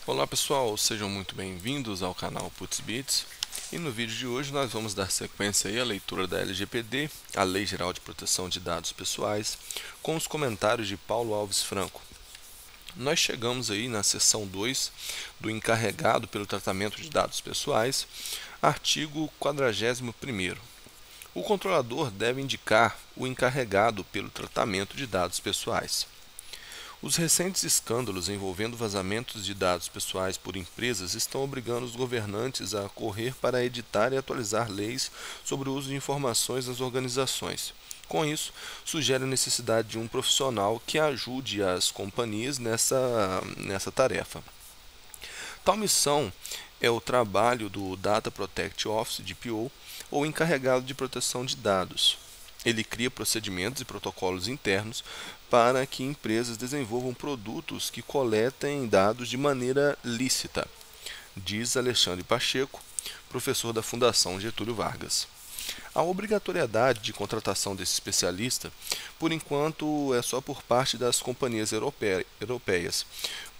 Olá pessoal, sejam muito bem-vindos ao canal Putz Bits. E no vídeo de hoje nós vamos dar sequência à leitura da LGPD, a Lei Geral de Proteção de Dados Pessoais, com os comentários de Paulo Alves Franco. Nós chegamos aí na seção 2 do encarregado pelo tratamento de dados pessoais, artigo 41º. O controlador deve indicar o encarregado pelo tratamento de dados pessoais. Os recentes escândalos envolvendo vazamentos de dados pessoais por empresas estão obrigando os governantes a correr para editar e atualizar leis sobre o uso de informações nas organizações. Com isso, sugere a necessidade de um profissional que ajude as companhias nessa tarefa. Tal missão é o trabalho do Data Protection Office, DPO, ou encarregado de proteção de dados. Ele cria procedimentos e protocolos internos para que empresas desenvolvam produtos que coletem dados de maneira lícita, diz Alexandre Pacheco, professor da Fundação Getúlio Vargas. A obrigatoriedade de contratação desse especialista, por enquanto, é só por parte das companhias europeias,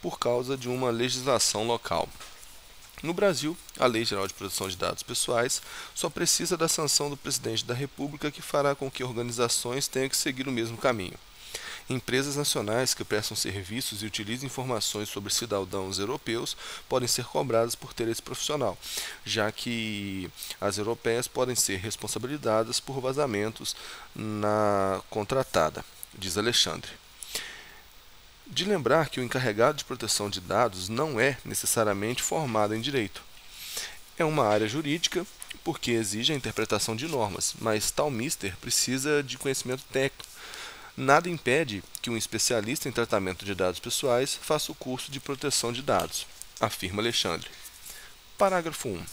por causa de uma legislação local. No Brasil, a Lei Geral de Proteção de Dados Pessoais só precisa da sanção do Presidente da República, que fará com que organizações tenham que seguir o mesmo caminho. Empresas nacionais que prestam serviços e utilizam informações sobre cidadãos europeus podem ser cobradas por ter esse profissional, já que as europeias podem ser responsabilizadas por vazamentos na contratada, diz Alexandre. De lembrar que o encarregado de proteção de dados não é necessariamente formado em direito. É uma área jurídica porque exige a interpretação de normas, mas tal mister precisa de conhecimento técnico. Nada impede que um especialista em tratamento de dados pessoais faça o curso de proteção de dados, afirma Alexandre. Parágrafo 1.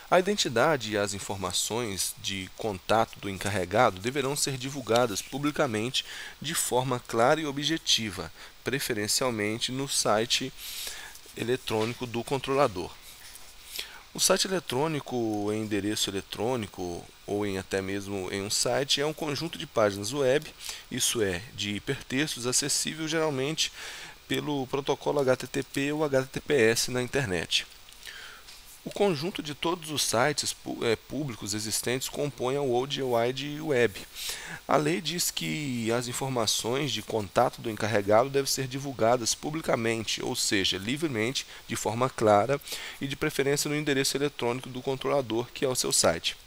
A identidade e as informações de contato do encarregado deverão ser divulgadas publicamente de forma clara e objetiva, preferencialmente no site eletrônico do controlador. O site eletrônico em endereço eletrônico ou até mesmo em um site é um conjunto de páginas web, isso é, de hipertextos acessível geralmente pelo protocolo HTTP ou HTTPS na internet. O conjunto de todos os sites públicos existentes compõe a World Wide Web. A lei diz que as informações de contato do encarregado devem ser divulgadas publicamente, ou seja, livremente, de forma clara e de preferência no endereço eletrônico do controlador, que é o seu site.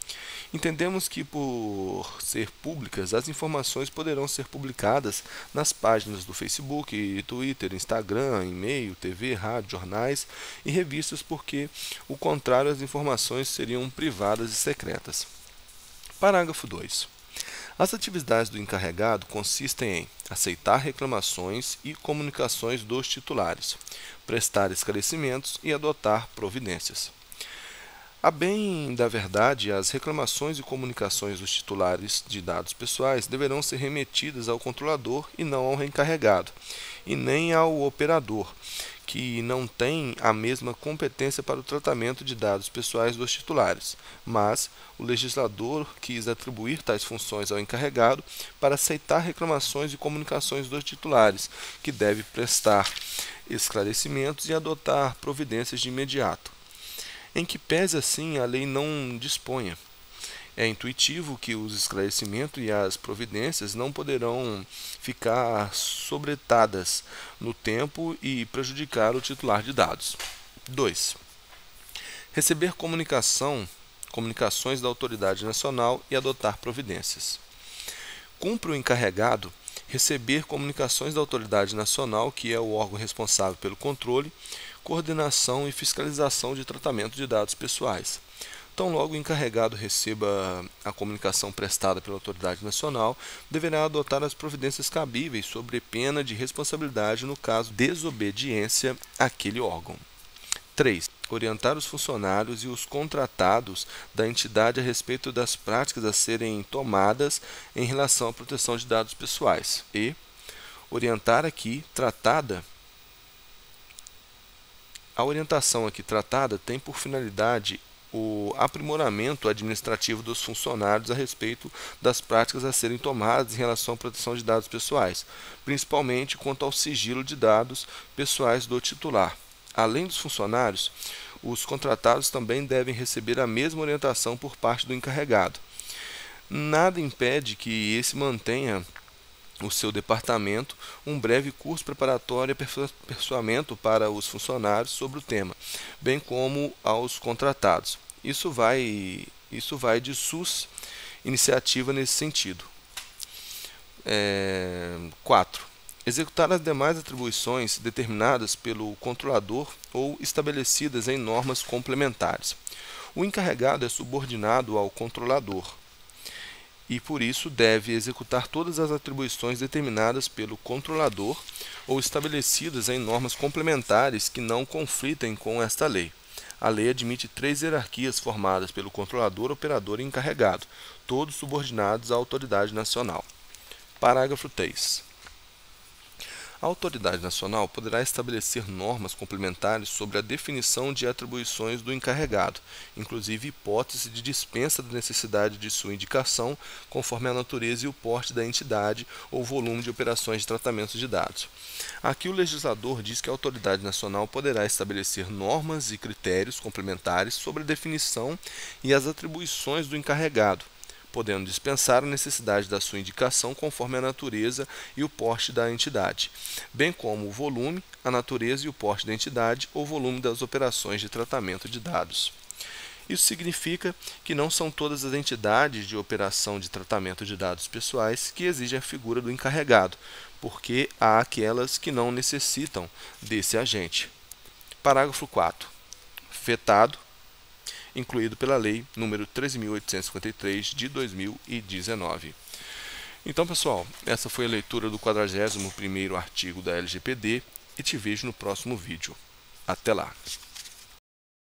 Entendemos que, por ser públicas, as informações poderão ser publicadas nas páginas do Facebook, Twitter, Instagram, e-mail, TV, rádio, jornais e revistas, porque, o contrário, as informações seriam privadas e secretas. Parágrafo 2. As atividades do encarregado consistem em aceitar reclamações e comunicações dos titulares, prestar esclarecimentos e adotar providências. A bem da verdade, as reclamações e comunicações dos titulares de dados pessoais deverão ser remetidas ao controlador e não ao encarregado, e nem ao operador, que não tem a mesma competência para o tratamento de dados pessoais dos titulares, mas o legislador quis atribuir tais funções ao encarregado para aceitar reclamações e comunicações dos titulares, que deve prestar esclarecimentos e adotar providências de imediato. Em que pese assim a lei não disponha. É intuitivo que os esclarecimentos e as providências não poderão ficar sobretadas no tempo e prejudicar o titular de dados. 2. Receber comunicações da autoridade nacional e adotar providências. Cumpre o encarregado receber comunicações da autoridade nacional, que é o órgão responsável pelo controle, coordenação e fiscalização de tratamento de dados pessoais. Tão logo o encarregado receba a comunicação prestada pela autoridade nacional, deverá adotar as providências cabíveis sob pena de responsabilidade no caso de desobediência àquele órgão. 3. Orientar os funcionários e os contratados da entidade a respeito das práticas a serem tomadas em relação à proteção de dados pessoais. E orientar aqui tratada A orientação aqui tratada tem por finalidade o aprimoramento administrativo dos funcionários a respeito das práticas a serem tomadas em relação à proteção de dados pessoais, principalmente quanto ao sigilo de dados pessoais do titular. Além dos funcionários, os contratados também devem receber a mesma orientação por parte do encarregado. Nada impede que esse mantenha o seu departamento um breve curso preparatório e aperfeiçoamento para os funcionários sobre o tema, bem como aos contratados. Isso vai de SUS iniciativa nesse sentido. 4. Executar as demais atribuições determinadas pelo controlador ou estabelecidas em normas complementares. O encarregado é subordinado ao controlador e, por isso, deve executar todas as atribuições determinadas pelo controlador ou estabelecidas em normas complementares que não conflitem com esta lei. A lei admite 3 hierarquias formadas pelo controlador, operador e encarregado, todos subordinados à autoridade nacional. Parágrafo 3. A autoridade nacional poderá estabelecer normas complementares sobre a definição de atribuições do encarregado, inclusive hipótese de dispensa da necessidade de sua indicação, conforme a natureza e o porte da entidade ou volume de operações de tratamento de dados. Aqui o legislador diz que a autoridade nacional poderá estabelecer normas e critérios complementares sobre a definição e as atribuições do encarregado, podendo dispensar a necessidade da sua indicação conforme a natureza e o porte da entidade, bem como o volume, a natureza e o porte da entidade ou volume das operações de tratamento de dados. Isso significa que não são todas as entidades de operação de tratamento de dados pessoais que exigem a figura do encarregado, porque há aquelas que não necessitam desse agente. Parágrafo 4. Vetado, incluído pela Lei nº 13.853 de 2019. Então, pessoal, essa foi a leitura do 41º artigo da LGPD e te vejo no próximo vídeo. Até lá!